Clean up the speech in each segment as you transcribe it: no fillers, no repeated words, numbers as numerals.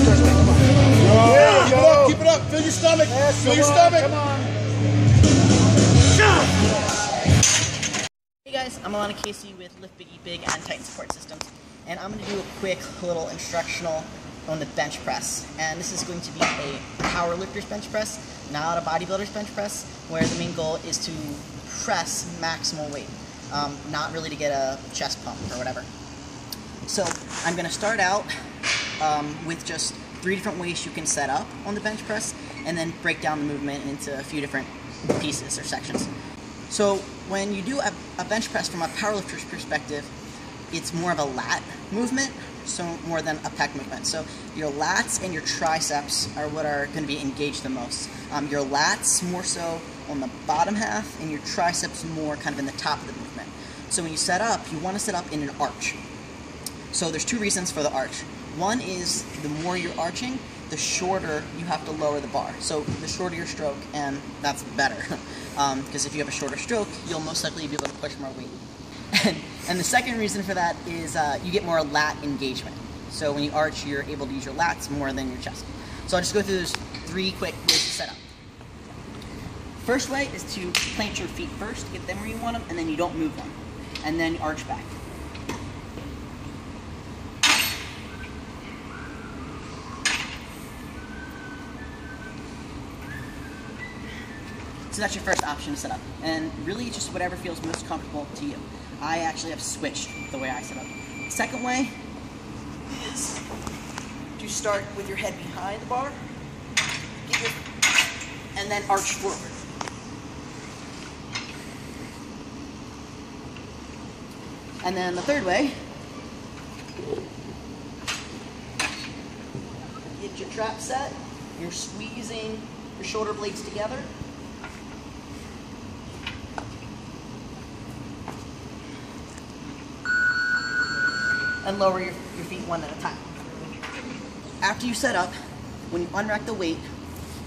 first way. Come on. Yeah, keep it up. Feel your stomach. Feel your stomach. Come on. Hey guys, I'm Alanna Casey with Lift Big Eat Big and Titan Support Systems, and I'm going to do a quick little instructional on the bench press. And this is going to be a power lifter's bench press, not a bodybuilder's bench press, where the main goal is to press maximal weight, not really to get a chest pump or whatever. So I'm going to start out with just 3 different ways you can set up on the bench press, and then break down the movement into a few different pieces or sections. So when you do a bench press from a powerlifter's perspective, it's more of a lat movement, so more than a pec movement. So your lats and your triceps are what are going to be engaged the most. Your lats more so on the bottom half, and your triceps more kind of in the top of the movement. So when you set up, you want to set up in an arch. So there's 2 reasons for the arch. One is the more you're arching, the shorter you have to lower the bar. So the shorter your stroke, and that's better. Because if you have a shorter stroke, you'll most likely be able to push more weight. And the second reason for that is you get more lat engagement. So when you arch, you're able to use your lats more than your chest. So I'll just go through those 3 quick ways to set up. First way is to plant your feet first, get them where you want them, and then you don't move them. And then you arch back. So that's your first option to set up. And really just whatever feels most comfortable to you. I actually have switched the way I set up. The second way is to start with your head behind the bar, and then arch forward. And then the third way, get your trap set, you're squeezing your shoulder blades together, and lower your feet one at a time. After you set up, when you unrack the weight,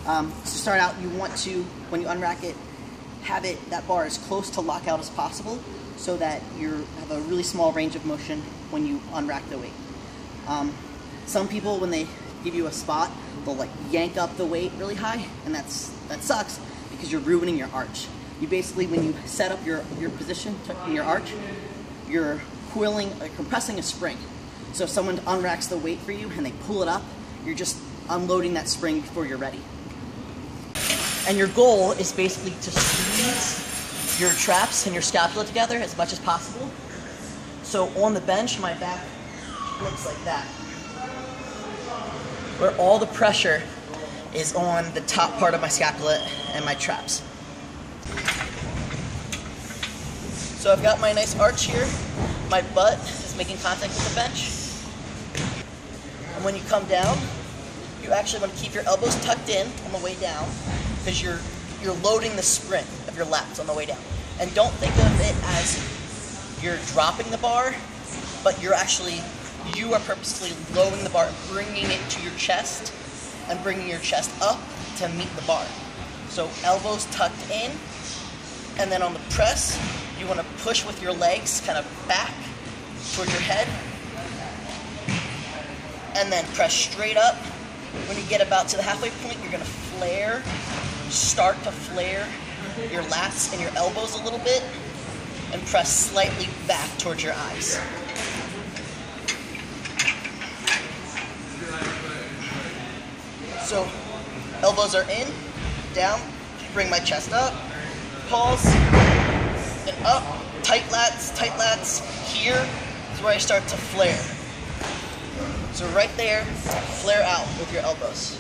to start out, you want to, when you unrack it, have that bar as close to lockout as possible, so that you have a really small range of motion when you unrack the weight. Some people, when they give you a spot, they'll like yank up the weight really high, and that sucks because you're ruining your arch. You basically, when you set up your position in your arch, you're compressing a spring. So if someone unracks the weight for you and they pull it up, you're just unloading that spring before you're ready. And your goal is basically to squeeze your traps and your scapula together as much as possible. So on the bench, my back looks like that, where all the pressure is on the top part of my scapula and my traps. So I've got my nice arch here. My butt is making contact with the bench. And when you come down, you actually want to keep your elbows tucked in on the way down, because you're loading the spring of your lats on the way down. And don't think of it as you're dropping the bar, but you are purposely lowering the bar and bringing it to your chest, and bringing your chest up to meet the bar. So elbows tucked in, and then on the press, you want to push with your legs kind of back towards your head, and then press straight up. When you get about to the halfway point, you're going to start to flare your lats and your elbows a little bit, and press slightly back towards your eyes. So elbows are in, down, bring my chest up, pause, and up, tight lats. Here is where I start to flare. So right there, flare out with your elbows.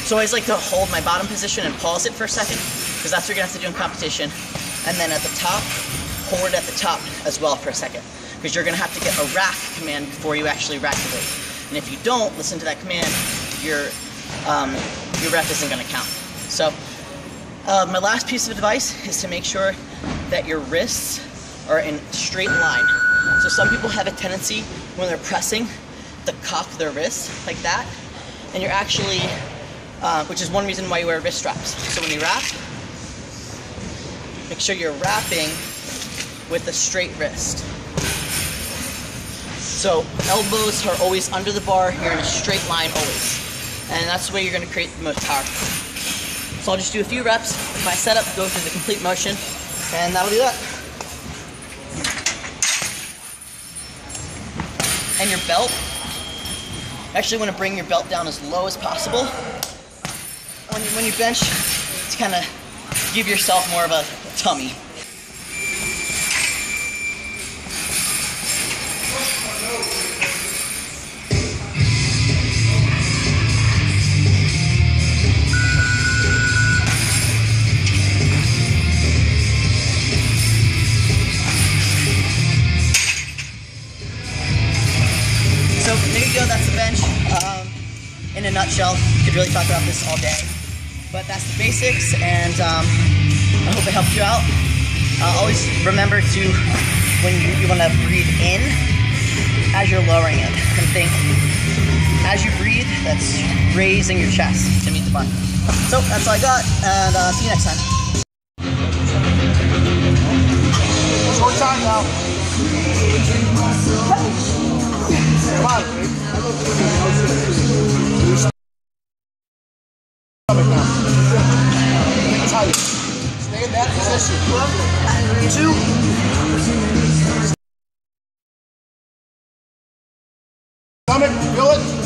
So I always like to hold my bottom position and pause it for a second, because that's what you're going to have to do in competition. And then at the top, hold it at the top as well for a second, because you're going to have to get a rack command before you actually rack the weight. And if you don't listen to that command, your rep isn't going to count. So my last piece of advice is to make sure that your wrists are in straight line. So some people have a tendency when they're pressing to cock their wrists like that, and you're actually, which is one reason why you wear wrist straps. So when you wrap, make sure you're wrapping with a straight wrist. So elbows are always under the bar. You're in a straight line always. And that's the way you're going to create the most power. So I'll just do a few reps. My setup, go through the complete motion, and that'll do that. And your belt, you actually want to bring your belt down as low as possible when you bench to kind of give yourself more of a tummy. So there you go, that's the bench. In a nutshell, could really talk about this all day. But that's the basics, and I hope it helped you out. Always remember to, when you want to breathe in, as you're lowering it, and think, as you breathe, that's raising your chest to meet the bar. So that's all I got, and see you next time. Short time now. Come on, babe. Stomach now. Tight. Stay in that position. 2. Stomach, feel it.